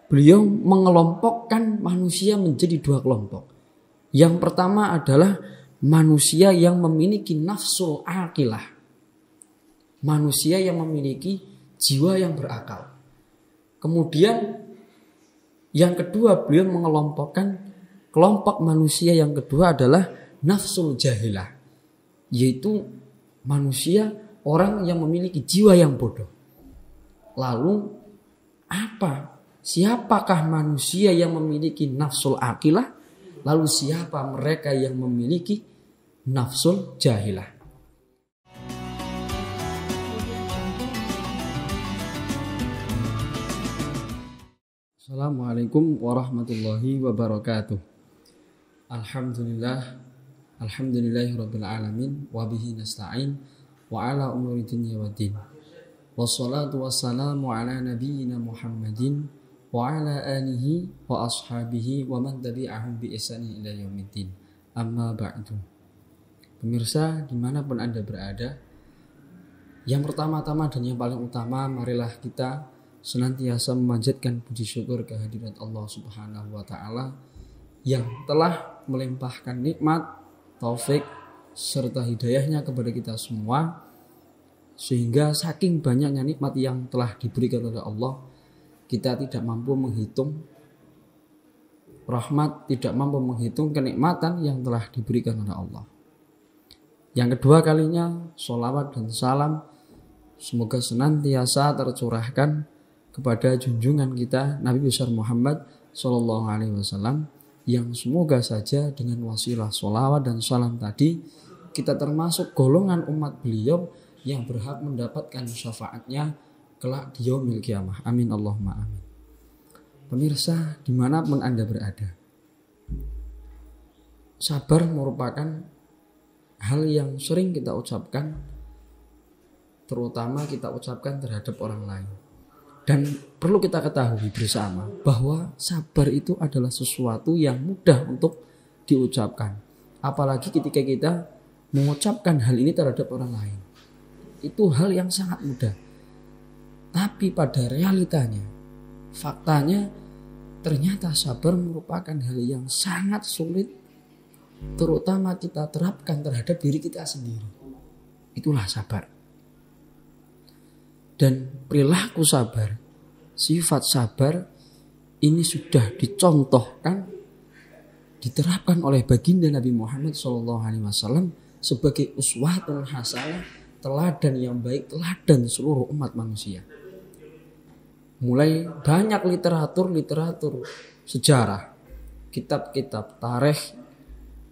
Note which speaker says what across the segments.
Speaker 1: beliau mengelompokkan manusia menjadi dua kelompok. Yang pertama adalah manusia yang memiliki nafsul aqilah. Manusia yang memiliki jiwa yang berakal. Kemudian yang kedua beliau mengelompokkan kelompok manusia yang kedua adalah nafsul jahilah. Yaitu manusia orang yang memiliki jiwa yang bodoh. Lalu siapakah manusia yang memiliki nafsul aqilah? Lalu siapa mereka yang memiliki nafsul jahilah? Assalamualaikum warahmatullahi wabarakatuh. Alhamdulillahirabbil alamin wa bihi nasta'in wa ala umuri dunya waddin. Wassalatu wassalamu ala nabiyyina Muhammadin wa ala alihi wa ashabihi wa man tabi'ahum bi ihsanin ila yaumiddin. Amma ba'du. Pemirsa dimanapun Anda berada, yang pertama-tama dan yang paling utama, marilah kita senantiasa memanjatkan puji syukur kehadirat Allah Subhanahu wa taala yang telah melimpahkan nikmat, taufik serta hidayahnya kepada kita semua, sehingga saking banyaknya nikmat yang telah diberikan oleh Allah, kita tidak mampu menghitung rahmat, tidak mampu menghitung kenikmatan yang telah diberikan oleh Allah. Yang kedua kalinya, sholawat dan salam semoga senantiasa tercurahkan kepada junjungan kita Nabi besar Muhammad SAW, yang semoga saja dengan wasilah sholawat dan salam tadi kita termasuk golongan umat beliau yang berhak mendapatkan syafaatnya kelak di yaumil qiyamah. Amin Allahumma amin. Pemirsa dimanapun Anda berada, sabar merupakan hal yang sering kita ucapkan, terutama kita ucapkan terhadap orang lain. Dan perlu kita ketahui bersama bahwa sabar itu adalah sesuatu yang mudah untuk diucapkan. Apalagi ketika kita mengucapkan hal ini terhadap orang lain. Itu hal yang sangat mudah. Tapi pada realitanya, faktanya, ternyata sabar merupakan hal yang sangat sulit, terutama kita terapkan terhadap diri kita sendiri. Itulah sabar. Dan perilaku sabar, sifat sabar ini sudah dicontohkan, diterapkan oleh baginda Nabi Muhammad SAW sebagai uswatun hasanah, teladan yang baik, teladan seluruh umat manusia. Mulai banyak literatur sejarah, kitab-kitab tarikh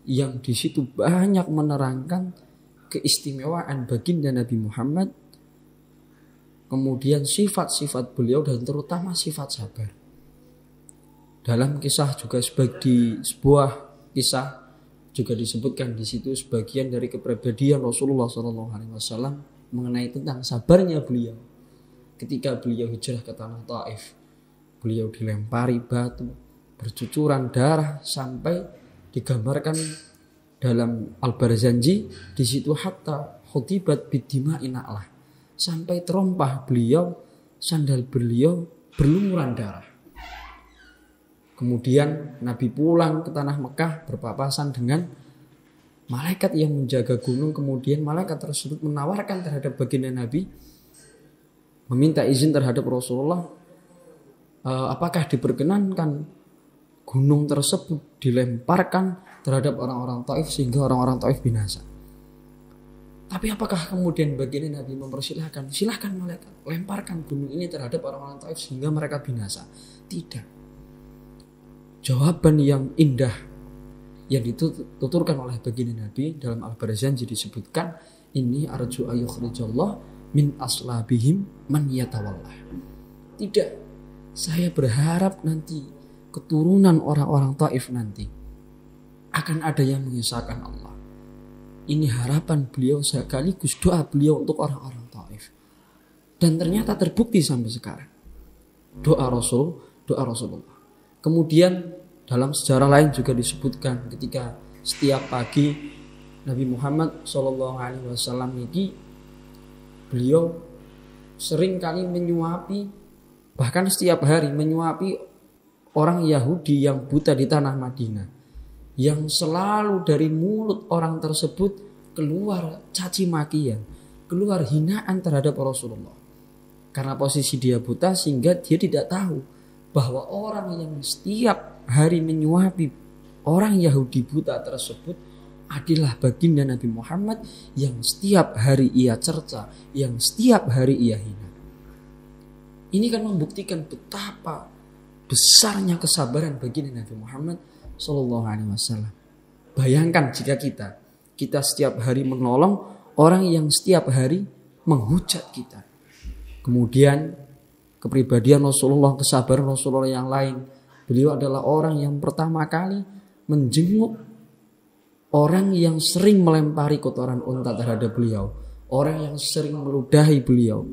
Speaker 1: yang di situ banyak menerangkan keistimewaan baginda Nabi Muhammad, kemudian sifat-sifat beliau dan terutama sifat sabar. Dalam kisah juga di sebuah kisah juga disebutkan di situ sebagian dari kepribadian Rasulullah SAW mengenai tentang sabarnya beliau. Ketika beliau hijrah ke tanah Taif, beliau dilempari batu, bercucuran darah, sampai digambarkan dalam Al-Barzanji di situ hatta khutibat bidima'in a'lah, sampai terompah beliau, sandal beliau berlumuran darah. Kemudian Nabi pulang ke tanah Mekah berpapasan dengan malaikat yang menjaga gunung. Kemudian malaikat tersebut menawarkan terhadap baginda Nabi, meminta izin terhadap Rasulullah, apakah diperkenankan gunung tersebut dilemparkan terhadap orang-orang Taif sehingga orang-orang Taif binasa. Tapi apakah kemudian baginda Nabi mempersilahkan, silahkan malaikat lemparkan gunung ini terhadap orang-orang Taif sehingga mereka binasa? Tidak. Jawaban yang indah yang dituturkan oleh baginda Nabi dalam Al-Barzanji disebutkan, ini arju ayyukhrijallah min aslabihim man yatawallah. Tidak, saya berharap nanti keturunan orang-orang Taif nanti akan ada yang mengisahkan Allah. Ini harapan beliau sekaligus doa beliau untuk orang-orang Taif. Dan ternyata terbukti sampai sekarang. Doa Rasulullah. Kemudian dalam sejarah lain juga disebutkan ketika setiap pagi Nabi Muhammad SAW ini beliau sering kali menyuapi, bahkan setiap hari menyuapi orang Yahudi yang buta di tanah Madinah, yang selalu dari mulut orang tersebut keluar caci makian, keluar hinaan terhadap Rasulullah. Karena posisi dia buta sehingga dia tidak tahu bahwa orang yang setiap hari menyuapi orang Yahudi buta tersebut adalah baginda Nabi Muhammad yang setiap hari ia cerca, yang setiap hari ia hina. Ini kan membuktikan betapa besarnya kesabaran baginda Nabi Muhammad Sallallahu Alaihi Wasallam. Bayangkan jika kita setiap hari menolong orang yang setiap hari menghujat kita. Kemudian kepribadian Rasulullah, kesabaran Rasulullah yang lain. Beliau adalah orang yang pertama kali menjenguk orang yang sering melempari kotoran unta terhadap beliau, orang yang sering meludahi beliau.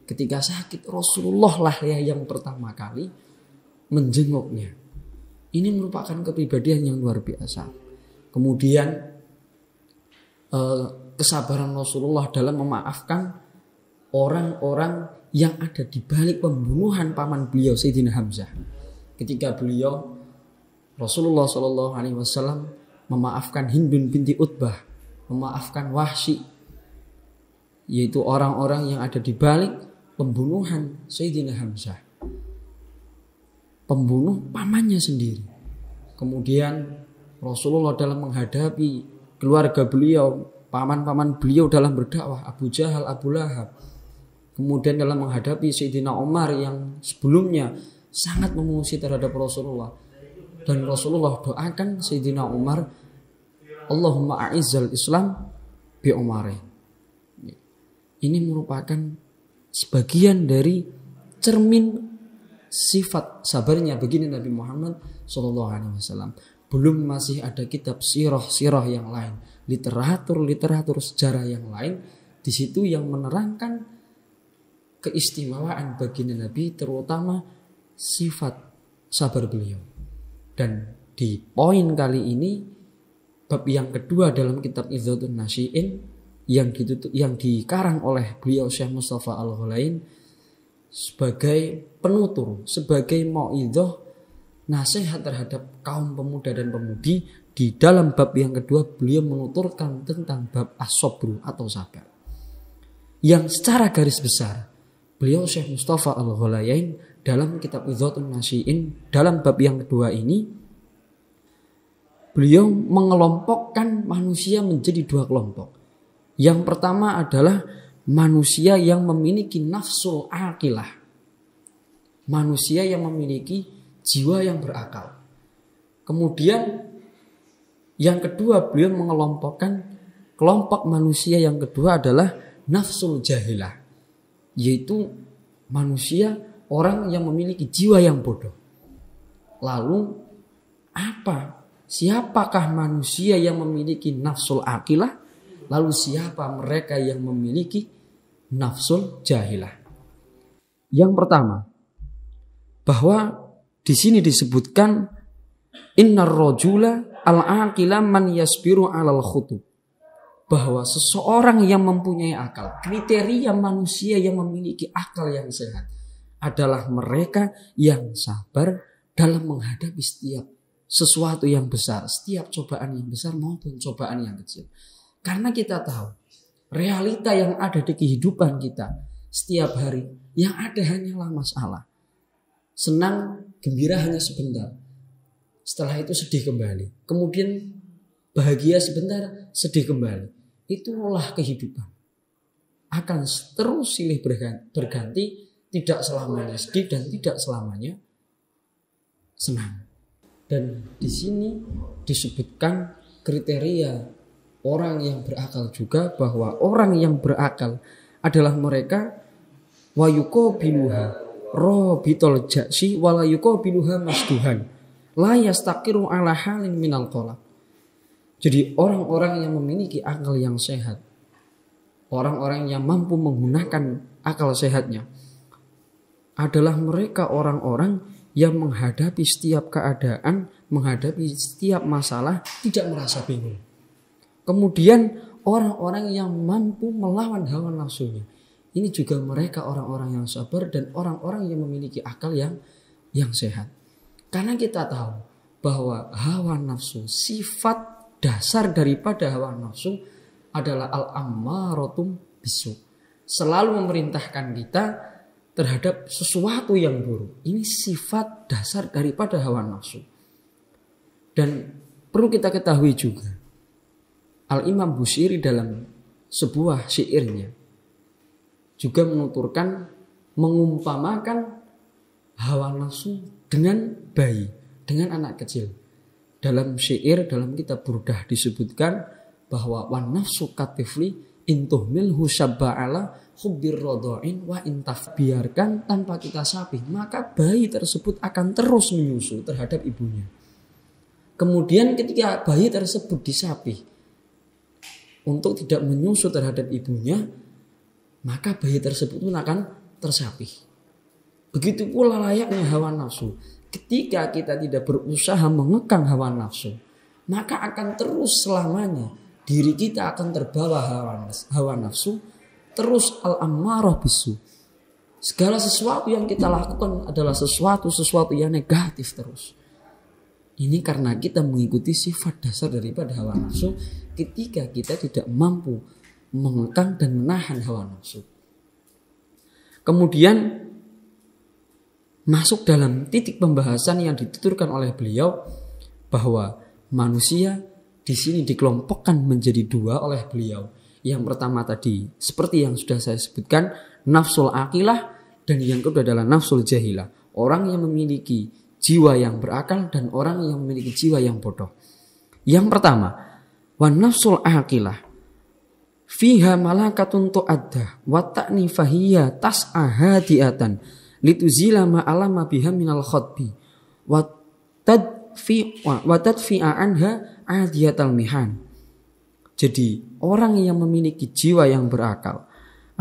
Speaker 1: Ketika sakit, Rasulullah lah yang pertama kali menjenguknya. Ini merupakan kepribadian yang luar biasa. Kemudian kesabaran Rasulullah dalam memaafkan orang-orang yang ada di balik pembunuhan paman beliau Sayyidina Hamzah. Ketika beliau Rasulullah Shallallahu Alaihi Wasallam memaafkan Hindun binti Utbah, memaafkan Wahsy, yaitu orang-orang yang ada di balik pembunuhan Sayyidina Hamzah, pembunuh pamannya sendiri. Kemudian Rasulullah dalam menghadapi keluarga beliau, paman-paman beliau dalam berdakwah, Abu Jahal, Abu Lahab. Kemudian dalam menghadapi Sayyidina Umar yang sebelumnya sangat memusuhi terhadap Rasulullah. Dan Rasulullah doakan Sayyidina Umar, Allahumma a'izzal Islam bi Umar. Ini merupakan sebagian dari cermin sifat sabarnya baginda Nabi Muhammad SAW. Belum masih ada kitab sirah yang lain, literatur sejarah yang lain di situ yang menerangkan keistimewaan baginda Nabi, terutama sifat sabar beliau. Dan di poin kali ini, bab yang kedua dalam kitab Idzatul Nasyi'in yang dikarang oleh beliau Syekh Mustafa Al-Ghulain sebagai penutur, sebagai mau'idhah, nasihat terhadap kaum pemuda dan pemudi. Di dalam bab yang kedua beliau menuturkan tentang bab as-sabru atau sabar, yang secara garis besar beliau Syekh Mustafa Al-Ghulain dalam kitab Idzatul Nasyi'in dalam bab yang kedua ini beliau mengelompokkan manusia menjadi dua kelompok. Yang pertama adalah manusia yang memiliki nafsul aqilah, manusia yang memiliki jiwa yang berakal. Kemudian yang kedua beliau mengelompokkan kelompok manusia yang kedua adalah nafsul jahilah, yaitu manusia orang yang memiliki jiwa yang bodoh. Lalu siapakah manusia yang memiliki nafsul aqilah? Lalu siapa mereka yang memiliki nafsul jahilah? Yang pertama, bahwa di sini disebutkan innar rajula al-aqila man yasbiru 'alal khutub. Bahwa seseorang yang mempunyai akal, kriteria manusia yang memiliki akal yang sehat adalah mereka yang sabar dalam menghadapi setiap sesuatu yang besar, setiap cobaan yang besar maupun cobaan yang kecil. Karena kita tahu realita yang ada di kehidupan kita setiap hari, yang ada hanyalah masalah. Senang, gembira hanya sebentar. Setelah itu sedih kembali. Kemudian bahagia sebentar, sedih kembali. Itulah kehidupan. Akan terus silih berganti, tidak selamanya sedih dan tidak selamanya senang. Dan di sini disebutkan kriteria orang yang berakal juga, bahwa orang yang berakal adalah mereka wa yuqabiluha rabitol ja'si wa la yuqabiluha masduhan la yastaqiru ala halin minal qalb. Jadi orang-orang yang memiliki akal yang sehat, orang-orang yang mampu menggunakan akal sehatnya adalah mereka orang-orang yang menghadapi setiap keadaan, menghadapi setiap masalah tidak merasa bingung. Kemudian orang-orang yang mampu melawan hawa nafsunya. Ini juga mereka orang-orang yang sabar dan orang-orang yang memiliki akal yang sehat. Karena kita tahu bahwa hawa nafsu, sifat dasar daripada hawa nafsu adalah al-ammaratum bisu. Selalu memerintahkan kita terhadap sesuatu yang buruk. Ini sifat dasar daripada hawa nafsu. Dan perlu kita ketahui juga, Al-Imam Busiri dalam sebuah syairnya juga menuturkan, mengumpamakan hawa nafsu dengan bayi, dengan anak kecil. Dalam syair, dalam kitab Burdah disebutkan bahwa wan nafsu katifli intuhmilhu syaba'ala hubbir rodo'in wa intaf. Biarkan tanpa kita sapih, maka bayi tersebut akan terus menyusu terhadap ibunya. Kemudian ketika bayi tersebut disapih untuk tidak menyusu terhadap ibunya, maka bayi tersebut pun akan tersapih. Begitu pula layaknya hawa nafsu. Ketika kita tidak berusaha mengekang hawa nafsu, maka akan terus selamanya diri kita akan terbawa hawa nafsu, terus al-ammarah bisu. Segala sesuatu yang kita lakukan adalah sesuatu yang negatif terus. Ini karena kita mengikuti sifat dasar daripada hawa nafsu ketika kita tidak mampu mengekang dan menahan hawa nafsu. Kemudian masuk dalam titik pembahasan yang dituturkan oleh beliau bahwa manusia di sini dikelompokkan menjadi dua oleh beliau. Yang pertama tadi seperti yang sudah saya sebutkan, nafsul aqilah, dan yang kedua adalah nafsul jahilah. Orang yang memiliki jiwa yang berakal dan orang yang memiliki jiwa yang bodoh. Yang pertama, wan nafsul aqilah fiha malakatun tu'addah wa ta'ni fahiyya tas'a hadiatan lituzila ma'alama biha minal khutbi wa tadfi'a anha adiyatal mihan. Jadi orang yang memiliki jiwa yang berakal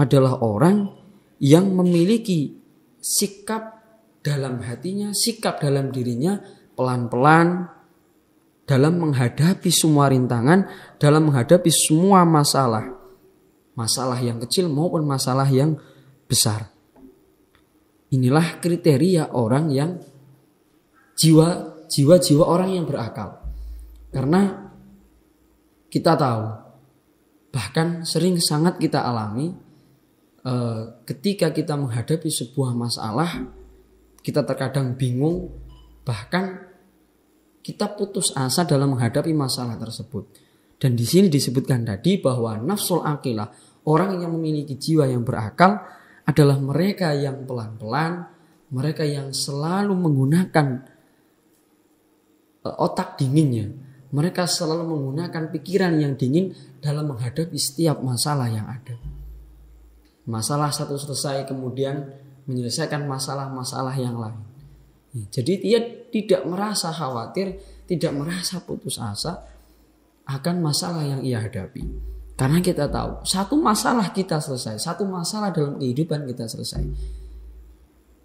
Speaker 1: adalah orang yang memiliki sikap dalam hatinya, sikap dalam dirinya pelan-pelan dalam menghadapi semua rintangan, dalam menghadapi semua masalah. Masalah yang kecil maupun masalah yang besar. Inilah kriteria orang yang jiwa orang yang berakal. Karena kita tahu, bahkan sering sangat kita alami ketika kita menghadapi sebuah masalah, kita terkadang bingung, bahkan kita putus asa dalam menghadapi masalah tersebut. Dan di sini disebutkan tadi bahwa nafsul aqilah, orang yang memiliki jiwa yang berakal adalah mereka yang pelan-pelan, mereka yang selalu menggunakan otak dinginnya. Mereka selalu menggunakan pikiran yang dingin dalam menghadapi setiap masalah yang ada. Masalah satu selesai, kemudian menyelesaikan masalah-masalah yang lain. Jadi dia tidak merasa khawatir, tidak merasa putus asa akan masalah yang ia hadapi. Karena kita tahu, satu masalah kita selesai, satu masalah dalam kehidupan kita selesai,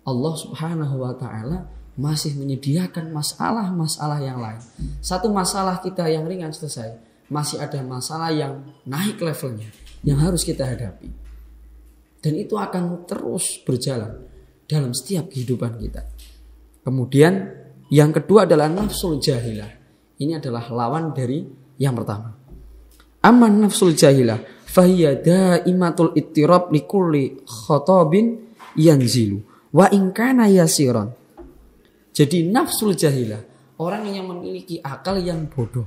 Speaker 1: Allah Subhanahu wa ta'ala masih menyediakan masalah-masalah yang lain. Satu masalah kita yang ringan selesai, masih ada masalah yang naik levelnya, yang harus kita hadapi. Dan itu akan terus berjalan dalam setiap kehidupan kita. Kemudian yang kedua adalah nafsul jahilah. Ini adalah lawan dari yang pertama. Aman nafsul jahilah fahiya daimatul ittirab likulli khotabin yanzilu wa in kana yasiran. Jadi nafsul jahilah, orang yang memiliki akal yang bodoh,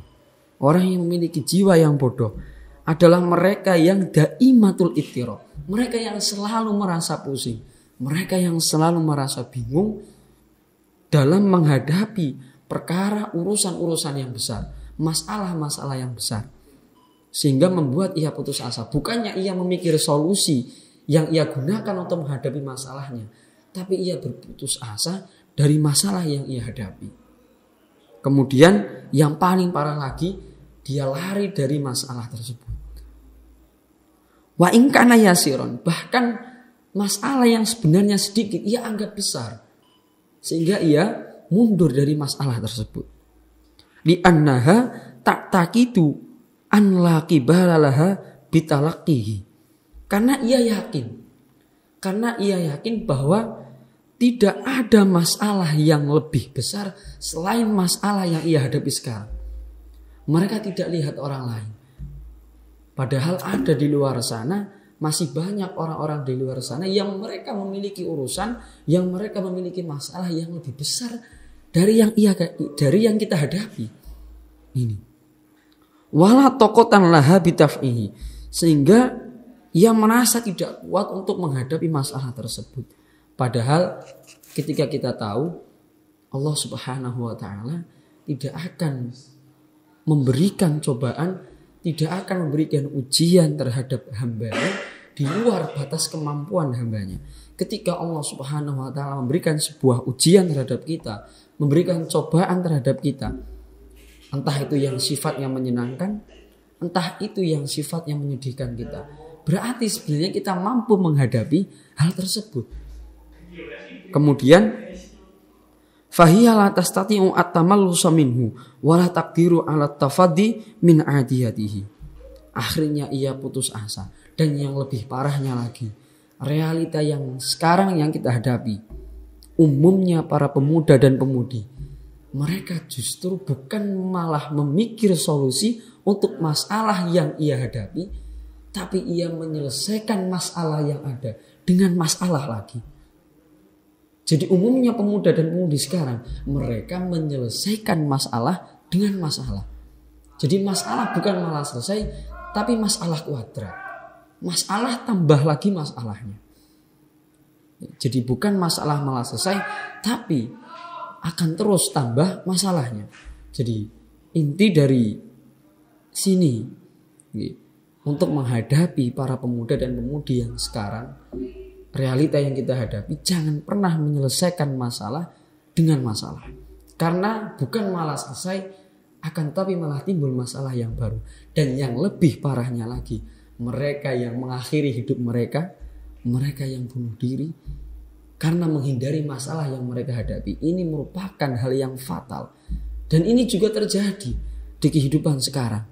Speaker 1: orang yang memiliki jiwa yang bodoh adalah mereka yang daimatul ittirab, mereka yang selalu merasa pusing, mereka yang selalu merasa bingung dalam menghadapi perkara urusan-urusan yang besar, masalah-masalah yang besar. Sehingga membuat ia putus asa. Bukannya ia memikir solusi yang ia gunakan untuk menghadapi masalahnya, tapi ia berputus asa dari masalah yang ia hadapi. Kemudian yang paling parah lagi, dia lari dari masalah tersebut. Wa in kana yasiron, bahkan masalah yang sebenarnya sedikit ia anggap besar, sehingga ia mundur dari masalah tersebut. Li annaha ta'taqidu an la qibalalaha bitalaqqihi. Karena ia yakin bahwa tidak ada masalah yang lebih besar selain masalah yang ia hadapi sekarang. Mereka tidak lihat orang lain. Padahal ada di luar sana, masih banyak orang-orang di luar sana yang mereka memiliki urusan, yang mereka memiliki masalah yang lebih besar dari yang kita hadapi. Ini. Wala tokotan laha bitaf'ihi. Sehingga ia merasa tidak kuat untuk menghadapi masalah tersebut. Padahal ketika kita tahu Allah Subhanahu wa taala tidak akan memberikan cobaan, tidak akan memberikan ujian terhadap hambanya di luar batas kemampuan hambanya. Ketika Allah Subhanahu wa taala memberikan sebuah ujian terhadap kita, memberikan cobaan terhadap kita, entah itu yang sifatnya menyenangkan, entah itu yang sifatnya menyedihkan kita, berarti sebenarnya kita mampu menghadapi hal tersebut. Kemudian fahiya la tastati'u at-tamallusa minhu wa la taqdiru 'ala tafaddi min adiyatihi. Akhirnya ia putus asa. Dan yang lebih parahnya lagi, realita yang sekarang yang kita hadapi, umumnya para pemuda dan pemudi, mereka justru bukan malah memikir solusi untuk masalah yang ia hadapi, tapi ia menyelesaikan masalah yang ada dengan masalah lagi. Jadi umumnya pemuda dan pemudi sekarang, mereka menyelesaikan masalah dengan masalah. Jadi masalah bukan malah selesai, tapi masalah kuadrat. Masalah tambah lagi masalahnya. Jadi bukan masalah malah selesai, tapi akan terus tambah masalahnya. Jadi inti dari sini, untuk menghadapi para pemuda dan pemudi yang sekarang, realita yang kita hadapi, jangan pernah menyelesaikan masalah dengan masalah. Karena bukan malah selesai, akan tapi malah timbul masalah yang baru. Dan yang lebih parahnya lagi, mereka yang mengakhiri hidup mereka, mereka yang bunuh diri, karena menghindari masalah yang mereka hadapi. Ini merupakan hal yang fatal. Dan ini juga terjadi di kehidupan sekarang.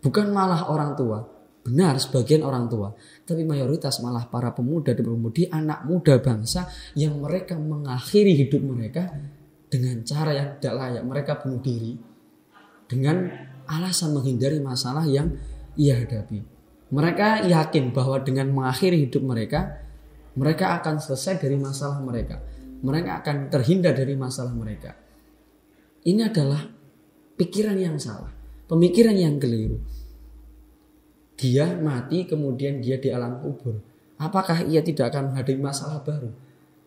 Speaker 1: Bukan malah orang tua, benar sebagian orang tua, tapi mayoritas malah para pemuda dan pemudi, anak muda bangsa yang mereka mengakhiri hidup mereka dengan cara yang tidak layak. Mereka bunuh diri dengan alasan menghindari masalah yang ia hadapi. Mereka yakin bahwa dengan mengakhiri hidup mereka, mereka akan selesai dari masalah mereka. Mereka akan terhindar dari masalah mereka. Ini adalah pikiran yang salah, pemikiran yang keliru. Dia mati kemudian dia di alam kubur. Apakah ia tidak akan menghadapi masalah baru?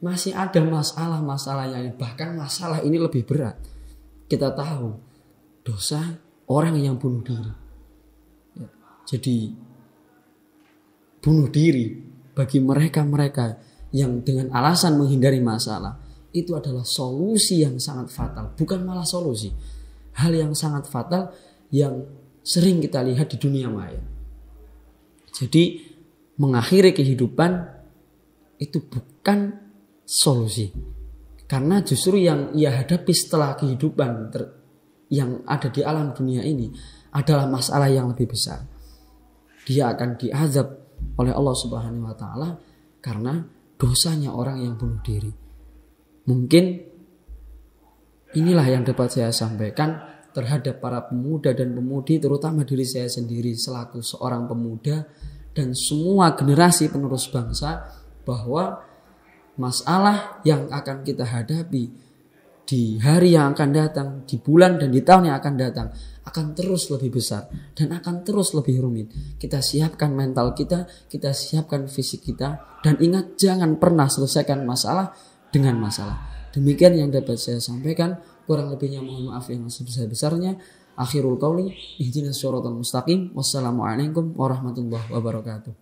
Speaker 1: Masih ada masalah-masalah yang bahkan masalah ini lebih berat. Kita tahu dosa orang yang bunuh diri. Jadi bunuh diri bagi mereka-mereka yang dengan alasan menghindari masalah, itu adalah solusi yang sangat fatal. Bukan malah solusi, hal yang sangat fatal yang sering kita lihat di dunia maya. Jadi mengakhiri kehidupan itu bukan solusi. Karena justru yang ia hadapi setelah kehidupan yang ada di alam dunia ini adalah masalah yang lebih besar. Dia akan diazab oleh Allah Subhanahu wa taala karena dosanya orang yang bunuh diri. Mungkin inilah yang dapat saya sampaikan terhadap para pemuda dan pemudi, terutama diri saya sendiri selaku seorang pemuda dan semua generasi penerus bangsa, bahwa masalah yang akan kita hadapi di hari yang akan datang, di bulan dan di tahun yang akan datang, akan terus lebih besar dan akan terus lebih rumit. Kita siapkan mental kita siapkan fisik kita, dan ingat jangan pernah selesaikan masalah dengan masalah. Demikian yang dapat saya sampaikan, kurang lebihnya mohon maaf yang sebesar-besarnya. Akhirul qauli ihdinas shiratal mustaqim. Wassalamualaikum warahmatullahi wabarakatuh.